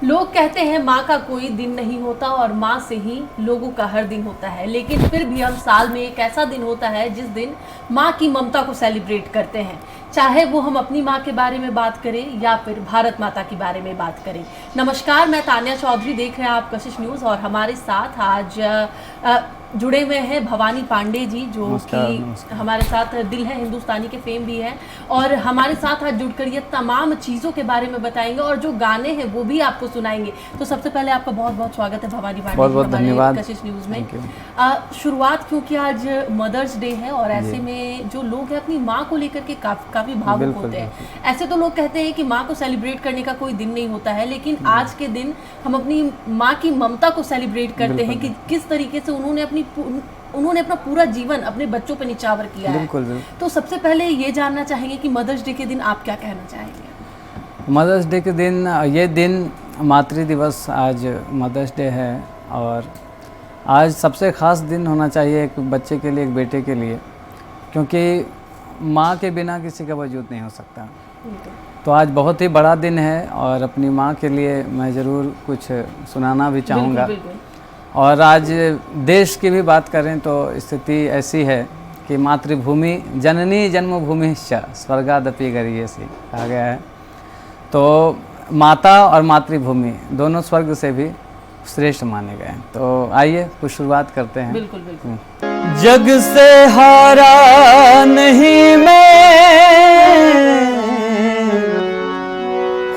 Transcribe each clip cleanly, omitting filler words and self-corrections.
लोग कहते हैं माँ का कोई दिन नहीं होता और माँ से ही लोगों का हर दिन होता है, लेकिन फिर भी हम साल में एक ऐसा दिन होता है जिस दिन माँ की ममता को सेलिब्रेट करते हैं। चाहे वो हम अपनी माँ के बारे में बात करें या फिर भारत माता के बारे में बात करें। नमस्कार, मैं तान्या चौधरी, देख रहे हैं आप कशिश न्यूज़ और हमारे साथ आज जुड़े हुए हैं भवानी पांडे जी, जो कि हमारे साथ दिल है हिंदुस्तानी के फेम भी हैं और हमारे साथ आज जुड़कर ये तमाम चीज़ों के बारे में बताएंगे और जो गाने हैं वो भी आपको सुनाएंगे। तो सबसे पहले आपका बहुत बहुत स्वागत है भवानी पांडे, बहुत बहुत धन्यवाद कशिश न्यूज़ में। शुरुआत क्योंकि आज मदर्स डे है और ऐसे में जो लोग हैं अपनी माँ को लेकर के काफ़ी भावुक होते हैं। ऐसे तो लोग कहते हैं कि माँ को सेलिब्रेट करने का कोई दिन नहीं होता है, लेकिन आज के दिन हम अपनी माँ की ममता को सेलिब्रेट करते हैं कि किस तरीके से उन्होंने अपना पूरा जीवन अपने बच्चों पर निछावर किया है। बिल्कुल। तो सबसे पहले ये जानना चाहेंगे कि मदर्स डे के दिन आप क्या कहना चाहेंगे? मदर्स डे के दिन, ये दिन मातृ दिवस, आज मदर्स डे है और आज सबसे ख़ास दिन होना चाहिए एक बच्चे के लिए, एक बेटे के लिए, क्योंकि माँ के बिना किसी का वजूद नहीं हो सकता। तो आज बहुत ही बड़ा दिन है और अपनी माँ के लिए मैं ज़रूर कुछ सुनाना भी चाहूँगा। और आज देश की भी बात करें तो स्थिति ऐसी है कि मातृभूमि जननी जन्मभूमि स्वर्गादपि गरीयसी कहा गया है। तो माता और मातृभूमि दोनों स्वर्ग से भी श्रेष्ठ माने गए हैं। तो आइए कुछ शुरुआत करते हैं। बिल्कुल बिल्कुल। जग से हारा नहीं मैं,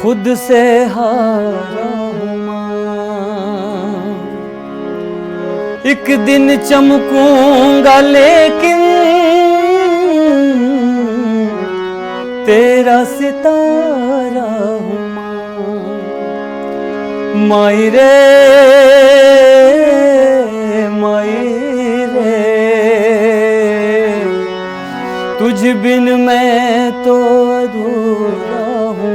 खुद से हारा हूँ माँ। एक दिन चमकूंगा लेकिन तेरा सितारा हूँ माई रे, माई रे, तुझ बिन मैं तो अधूरा हूँ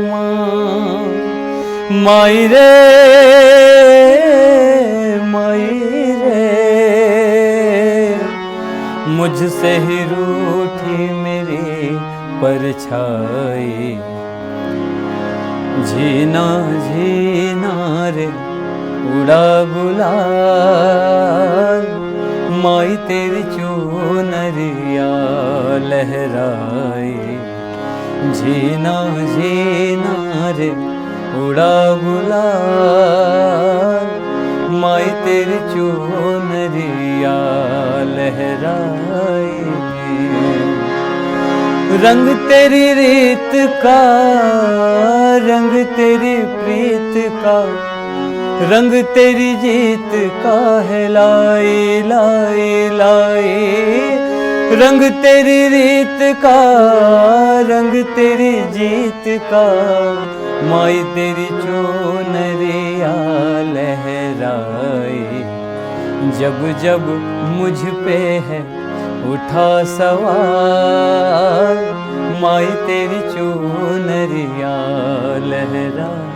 माई रे, माई रे, मुझसे ही रूठी मेरी परछाई, झीना झीना रे उड़ा गुलाल, माई तेरी चुनरिया लहराई, झीना झीना रे उड़ा गुलाल, माई तेरी चुनरिया लहराई। रंग तेरी रीत का, रंग तेरी प्रीत का, रंग तेरी जीत का है लाई लाई लाई, रंग तेरी रीत का, रंग तेरी जीत का, माई तेरी चुनरिया लहराई, जब जब मुझ पे है उठा सवाल, माई तेरी चुनरिया लहराई।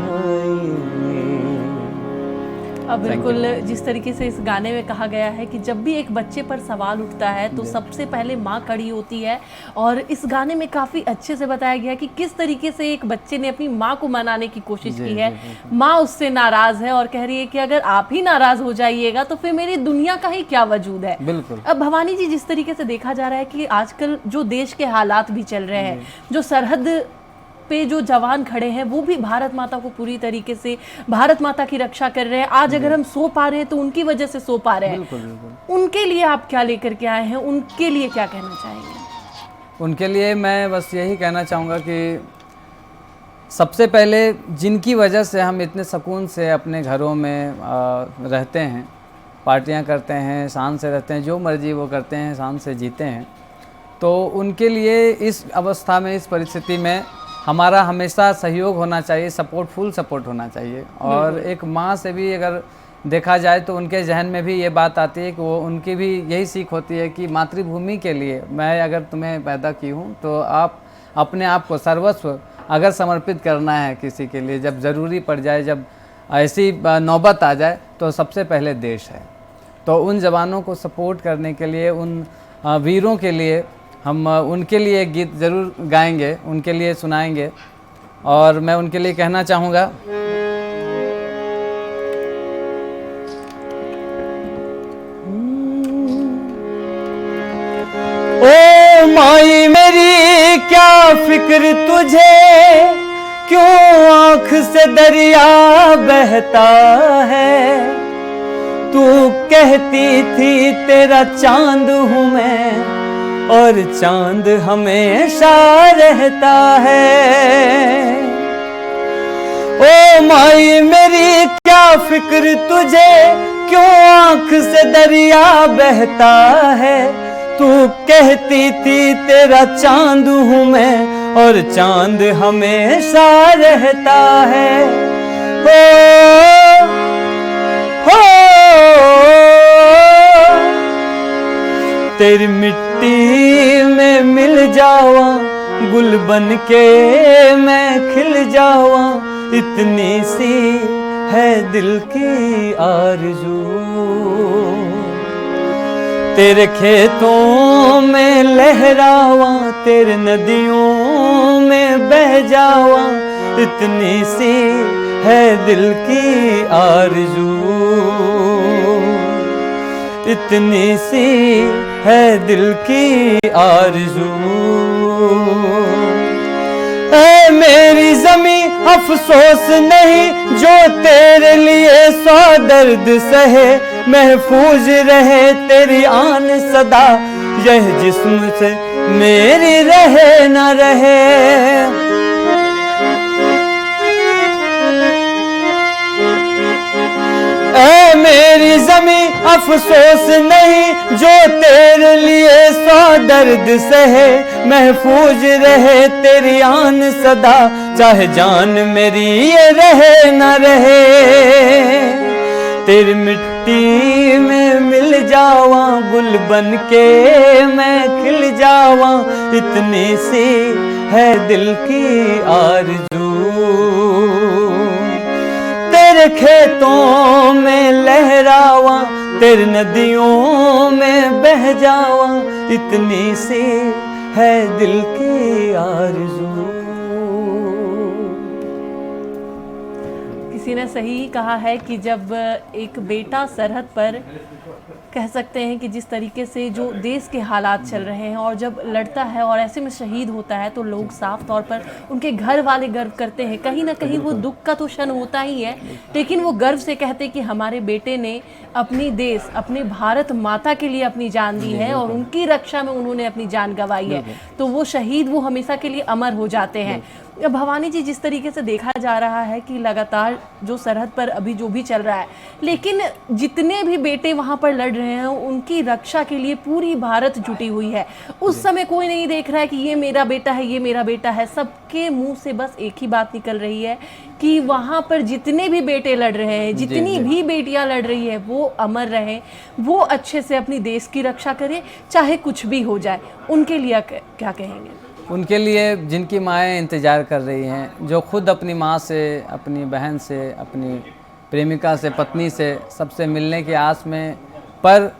अब बिल्कुल जिस तरीके से इस गाने में कहा गया है कि जब भी एक बच्चे पर सवाल उठता है तो सबसे पहले माँ खड़ी होती है, और इस गाने में काफ़ी अच्छे से बताया गया है कि किस तरीके से एक बच्चे ने अपनी माँ को मनाने की कोशिश की है। माँ उससे नाराज़ है और कह रही है कि अगर आप ही नाराज़ हो जाइएगा तो फिर मेरी दुनिया का ही क्या वजूद है। बिल्कुल। अब भवानी जी, जिस तरीके से देखा जा रहा है कि आजकल जो देश के हालात भी चल रहे हैं, जो सरहद पे जो जवान खड़े हैं वो भी भारत माता को पूरी तरीके से भारत माता की रक्षा कर रहे हैं। आज अगर हम सो पा रहे हैं तो उनकी वजह से सो पा रहे हैं। बिल्कुल बिल्कुल। उनके लिए आप क्या लेकर के आए हैं, उनके लिए क्या कहना चाहेंगे? उनके लिए मैं बस यही कहना चाहूँगा कि सबसे पहले जिनकी वजह से हम इतने सुकून से अपने घरों में रहते हैं, पार्टियां करते हैं, शान से रहते हैं, जो मर्जी वो करते हैं, शान से जीते हैं, तो उनके लिए इस अवस्था में, इस परिस्थिति में हमारा हमेशा सहयोग होना चाहिए, सपोर्ट, फुल सपोर्ट होना चाहिए। और एक माँ से भी अगर देखा जाए तो उनके जहन में भी ये बात आती है कि वो, उनकी भी यही सीख होती है कि मातृभूमि के लिए मैं अगर तुम्हें पैदा की हूँ तो आप अपने आप को सर्वस्व अगर समर्पित करना है किसी के लिए, जब ज़रूरी पड़ जाए, जब ऐसी नौबत आ जाए, तो सबसे पहले देश है। तो उन जवानों को सपोर्ट करने के लिए, उन वीरों के लिए हम उनके लिए एक गीत ज़रूर गाएंगे, उनके लिए सुनाएंगे। और मैं उनके लिए कहना चाहूँगा, माई मेरी क्या फिक्र तुझे, क्यों आंख से दरिया बहता है। तू कहती थी तेरा चांद हूं मैं, और चांद हमेशा रहता है। ओ माई मेरी क्या फिक्र तुझे, क्यों आंख से दरिया बहता है। तू कहती थी तेरा चांद हूं मैं, और चांद हमेशा रहता है। हो तेरी मिट्टी में मिल जावा, गुल बन के मैं खिल जावा। इतनी सी है दिल की आरज़ू, तेरे खेतों में लहरावा, तेरे नदियों में बह जावा। इतनी सी है दिल की आरज़ू, इतनी सी है दिल की आरज़ू। ऐ मेरी ज़मीं अफसोस नहीं, जो तेरे लिए सौ दर्द सहे। महफूज रहे तेरी आन सदा, यह जिस्म से मेरी रहे न रहे। ऐ मेरी ज़मीं अफसोस नहीं, जो तेरे लिए सौ दर्द सहे। महफूज रहे तेरी आन सदा, चाहे जान मेरी ये रहे न रहे। तेरी मिट्टी में मिल जावा, गुल बन के मैं खिल जावा। इतनी सी है दिल की आरज़ू, तेरे खेतों में लहरावा, तेरी नदियों में बह जावा। इतनी सी है दिल की आरज़ू। किसी ने सही कहा है कि जब एक बेटा सरहद पर, कह सकते हैं कि जिस तरीके से जो देश के हालात चल रहे हैं, और जब लड़ता है और ऐसे में शहीद होता है, तो लोग साफ तौर पर उनके घर वाले गर्व करते हैं। कहीं ना कहीं वो दुख का तो क्षण होता ही है, लेकिन वो गर्व से कहते हैं कि हमारे बेटे ने अपनी देश, अपने भारत माता के लिए अपनी जान दी है, और उनकी रक्षा में उन्होंने अपनी जान गंवाई है। तो वो शहीद वो हमेशा के लिए अमर हो जाते हैं। भवानी जी, जिस तरीके से देखा जा रहा है कि लगातार जो सरहद पर अभी जो भी चल रहा है, लेकिन जितने भी बेटे वहाँ पर लड़ रहे हैं, उनकी रक्षा के लिए पूरी भारत जुटी हुई है। उस समय कोई नहीं देख रहा है कि ये मेरा बेटा है, ये मेरा बेटा है। सबके मुंह से बस एक ही बात निकल रही है कि वहाँ पर जितने भी बेटे लड़ रहे हैं, जितनी भी बेटियाँ लड़ रही है, वो अमर रहें, वो अच्छे से अपनी देश की रक्षा करें, चाहे कुछ भी हो जाए। उनके लिए क्या कहेंगे? उनके लिए जिनकी माएँ इंतज़ार कर रही हैं, जो खुद अपनी माँ से, अपनी बहन से, अपनी प्रेमिका से, पत्नी से, सबसे मिलने की आस में, पर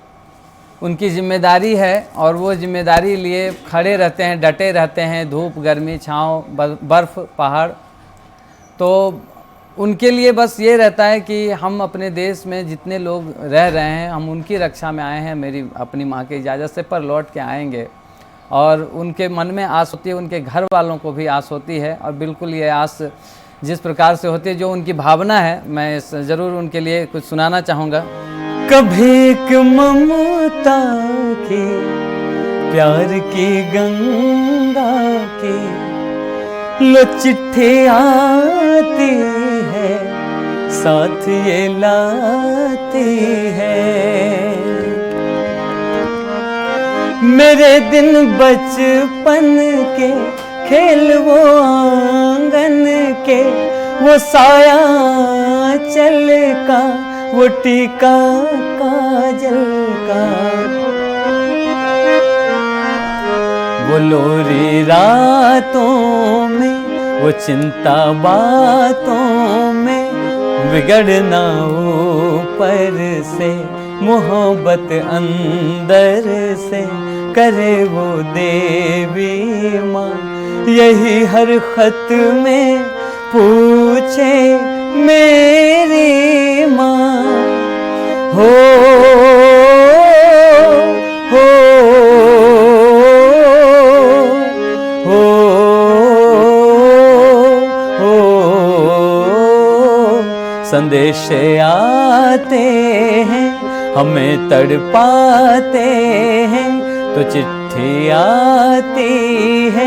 उनकी जिम्मेदारी है और वो जिम्मेदारी लिए खड़े रहते हैं, डटे रहते हैं, धूप, गर्मी, छाँव, बर्फ़, पहाड़। तो उनके लिए बस ये रहता है कि हम अपने देश में जितने लोग रह रहे हैं, हम उनकी रक्षा में आए हैं, मेरी अपनी माँ की इजाज़त से, पर लौट के आएंगे। और उनके मन में आस होती है, उनके घर वालों को भी आस होती है, और बिल्कुल ये आस जिस प्रकार से होती है, जो उनकी भावना है, मैं ज़रूर उनके लिए कुछ सुनाना चाहूँगा। कभी एक ममता की, प्यार की गंगा की, लो चिट्ठी आती है, साथ ये लाती है। मेरे दिन बचपन के, खेल वो आंगन के, वो साया चल का, वो टीका काजल का, वो लोरी रातों में, वो चिंता बातों में, बिगड़ना ऊपर से, मोहब्बत अंदर से, करे वो देवी माँ। यही हर खत में पूछे मेरी माँ। हो संदेशे आते हैं, हमें तड़पाते हैं, तो चिट्ठी आती है,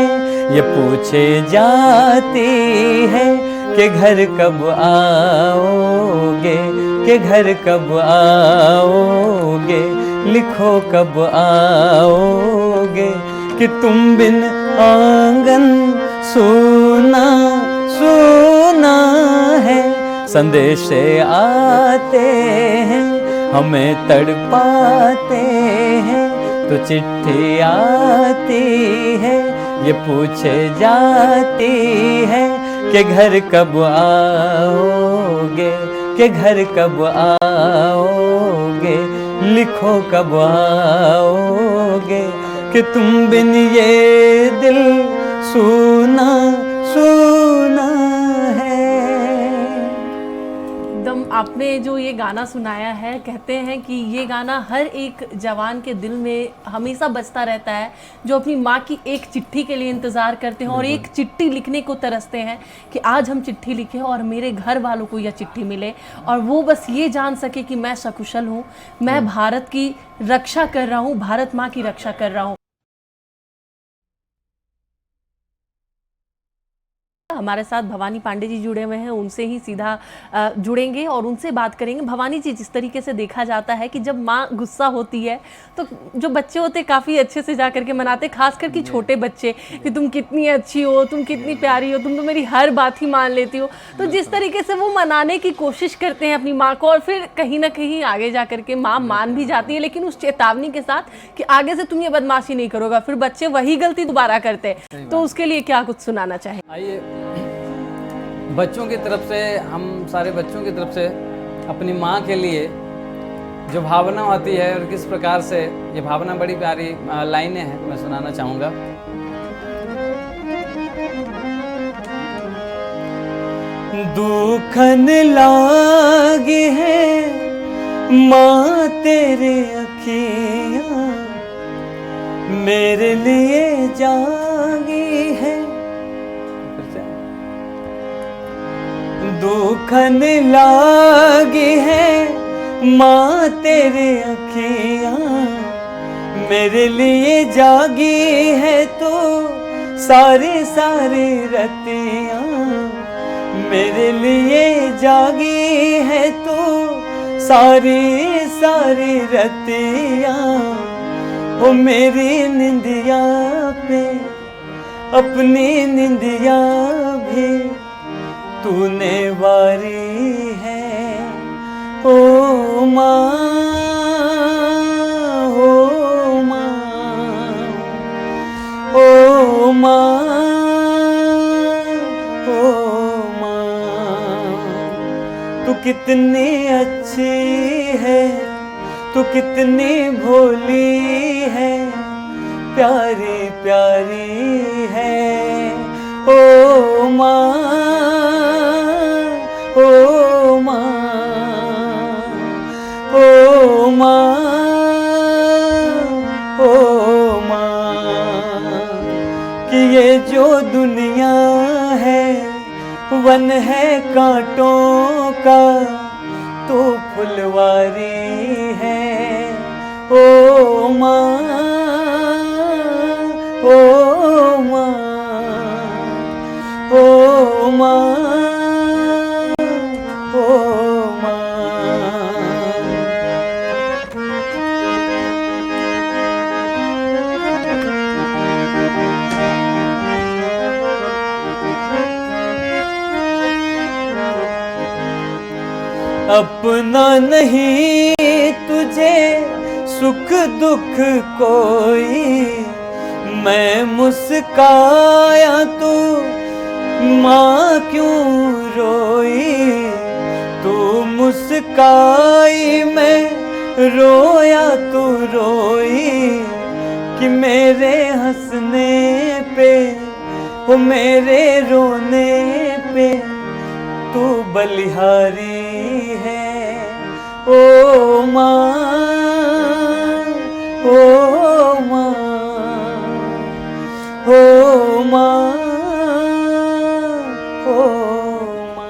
ये पूछे जाती है कि घर कब आओगे, कि घर कब आओगे, लिखो कब आओगे, कि तुम बिन आंगन सूना सूना है। संदेशे आते हैं, हमें तड़पाते हैं, तो चिट्ठी आती है, ये पूछे जाती है कि घर कब आओगे, कि घर कब आओगे, लिखो कब आओगे, कि तुम बिन ये दिल सूना सूना है। एकदम आपने जो ये गाना सुनाया है, कहते हैं कि ये गाना हर एक जवान के दिल में हमेशा बजता रहता है, जो अपनी माँ की एक चिट्ठी के लिए इंतज़ार करते हैं और एक चिट्ठी लिखने को तरसते हैं कि आज हम चिट्ठी लिखें और मेरे घर वालों को यह चिट्ठी मिले और वो बस ये जान सके कि मैं सकुशल हूँ, मैं भारत की रक्षा कर रहा हूँ, भारत माँ की रक्षा कर रहा हूँ। हमारे साथ भवानी पांडे जी जुड़े हुए हैं, उनसे ही सीधा जुड़ेंगे और उनसे बात करेंगे। भवानी जी, जिस तरीके से देखा जाता है कि जब माँ गुस्सा होती है तो जो बच्चे होते काफ़ी अच्छे से जा करके मनाते, खास करके छोटे बच्चे, कि तुम कितनी अच्छी हो, तुम कितनी प्यारी हो, तुम तो मेरी हर बात ही मान लेती हो। तो जिस तरीके से वो मनाने की कोशिश करते हैं अपनी माँ को और फिर कहीं ना कहीं आगे जा करके माँ मान भी जाती है, लेकिन उस चेतावनी के साथ कि आगे से तुम ये बदमाशी नहीं करोगा, फिर बच्चे वही गलती दोबारा करते हैं। तो उसके लिए क्या कुछ सुनाना चाहें? आइए, बच्चों की तरफ से, हम सारे बच्चों की तरफ से अपनी माँ के लिए जो भावना होती है और किस प्रकार से ये भावना, बड़ी प्यारी लाइनें हैं, मैं सुनाना चाहूँगा। दुखन लागे है माँ तेरे अखियाँ, मेरे लिए जागी है। दुखन लागी है माँ तेरे अखियाँ, मेरे लिए जागी है तो सारी सारी रतियाँ, मेरे लिए जागी है तो सारी सारी रतियाँ। ओ मेरी निंदिया पे अपनी निंदिया भी तूने वारी है। ओ माँ, ओ माँ, ओ माँ, ओ माँ, तू कितनी अच्छी है, तू कितनी भोली है, प्यारी प्यारी है। ओ माँ, ओ माँ, ओ माँ, ओ माँ, कि ये जो दुनिया है वन है कांटों का, तो फुलवारी है। ओ माँ, ओ माँ, ओ माँ, ओ माँ। अपना नहीं तुझे सुख दुख कोई, मैं मुस्काया तू माँ क्यों रोई, तू मुस्काई मैं रोया तू रोई, कि मेरे हंसने पे वो मेरे रोने पे तू बलिहारी है। ओ माँ, ओ माँ, ओ माँ, ओ माँ।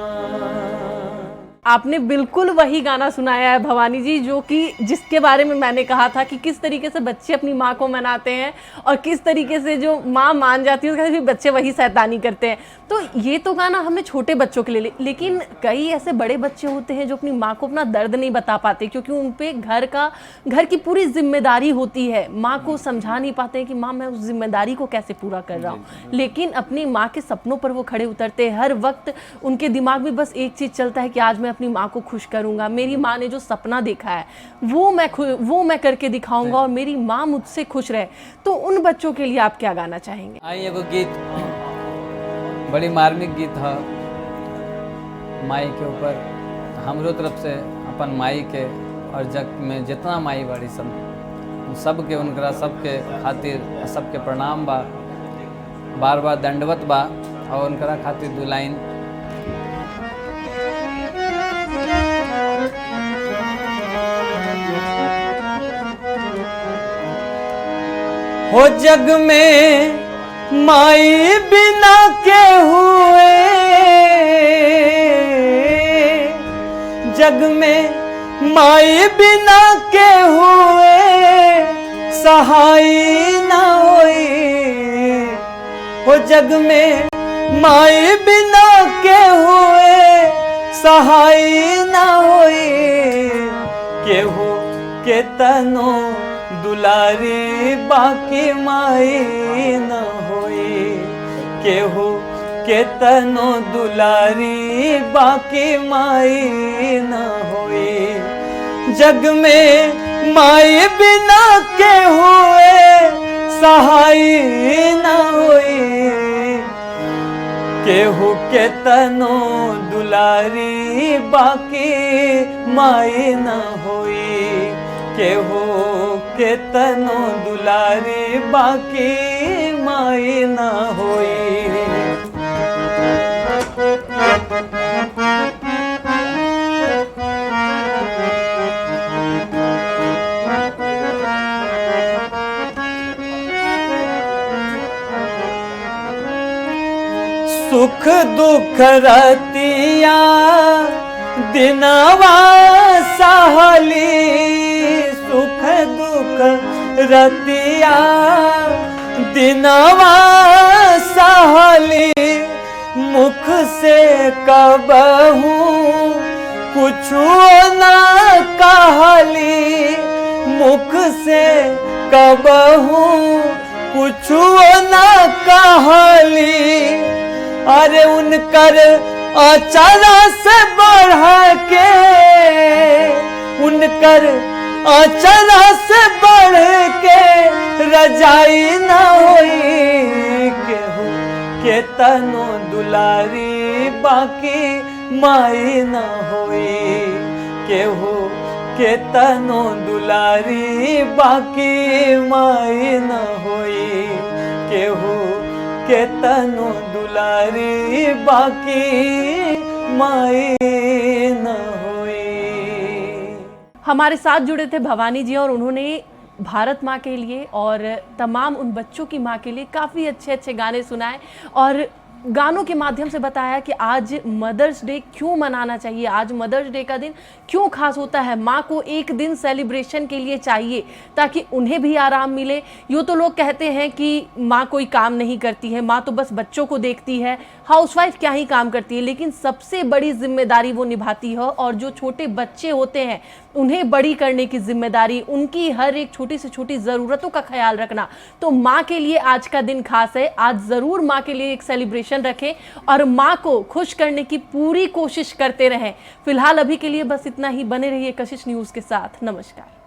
आपने बिल्कुल वही गाना सुनाया है भवानी जी, जो कि जिसके बारे में मैंने कहा था कि किस तरीके से बच्चे अपनी माँ को मनाते हैं और किस तरीके से जो माँ मान जाती है उसके बाद बच्चे वही शैतानी करते हैं। तो ये तो गाना हमने छोटे बच्चों के लिए, लेकिन कई ऐसे बड़े बच्चे होते हैं जो अपनी माँ को अपना दर्द नहीं बता पाते, क्योंकि उन पे घर की पूरी जिम्मेदारी होती है। माँ को समझा नहीं पाते हैं कि माँ मैं उस जिम्मेदारी को कैसे पूरा कर रहा हूँ, लेकिन अपनी माँ के सपनों पर वो खड़े उतरते हैं। हर वक्त उनके दिमाग में बस एक चीज़ चलता है कि आज मैं अपनी माँ को खुश करूँगा, मेरी माँ ने जो सपना देखा है वो मैं करके दिखाऊंगा और मेरी माँ मुझसे खुश रहे। तो उन बच्चों के लिए आप क्या गाना चाहेंगे? आई एगो गीत बड़ी मार्मिक गीत है माई के ऊपर। हमरो तरफ से अपन माई के और जग में जितना माई बाड़ी सबके उनकरा सबके खातिर सबके प्रणाम बा, बार बार दंडवत बा। और उनकरा खातिर 2 लाइन। हो जग में माई बिना के हुए, जग में माई बिना के हुए सहाय न होई। हो जग में माई बिना के हुए सहाय न होई। केहू के तनो दुलारी बाकी माई न होई। केहू के तनो दुलारी बाकी माई न होई। जग में माई बिना के हुए सहाय न होई। केहू के तनो दुलारी बाकी माई न होई। केहू के तनो दुलारी बाकी माई न होई। सुख दुख रतिया दिनवा सहली। सुख दुख रतिया दिनवा सहली। मुख से कबहू कुछु न कहली। मुख से कबहू कुछु न कहली। अरे उनकर अचरा से बढ़ के, उनकर अचरा से बढ़ के रजाई न होई। केहू के तनो दुलारी बाकी माई न होई। केहू के तनो दुलारी बाकी माई न होई। केहू के तनो दुलारी बाकी माई न होई। हमारे साथ जुड़े थे भवानी जी और उन्होंने भारत माँ के लिए और तमाम उन बच्चों की माँ के लिए काफ़ी अच्छे अच्छे गाने सुनाए और गानों के माध्यम से बताया कि आज मदर्स डे क्यों मनाना चाहिए, आज मदर्स डे का दिन क्यों खास होता है। माँ को एक दिन सेलिब्रेशन के लिए चाहिए ताकि उन्हें भी आराम मिले। यूँ तो लोग कहते हैं कि माँ कोई काम नहीं करती है, माँ तो बस बच्चों को देखती है, हाउसवाइफ क्या ही काम करती है, लेकिन सबसे बड़ी जिम्मेदारी वो निभाती है। और जो छोटे बच्चे होते हैं उन्हें बड़ी करने की जिम्मेदारी, उनकी हर एक छोटी से छोटी ज़रूरतों का ख्याल रखना। तो माँ के लिए आज का दिन खास है। आज ज़रूर माँ के लिए एक सेलिब्रेशन रखें और माँ को खुश करने की पूरी कोशिश करते रहें। फिलहाल अभी के लिए बस इतना ही। बने रहिए कशिश न्यूज़ के साथ। नमस्कार।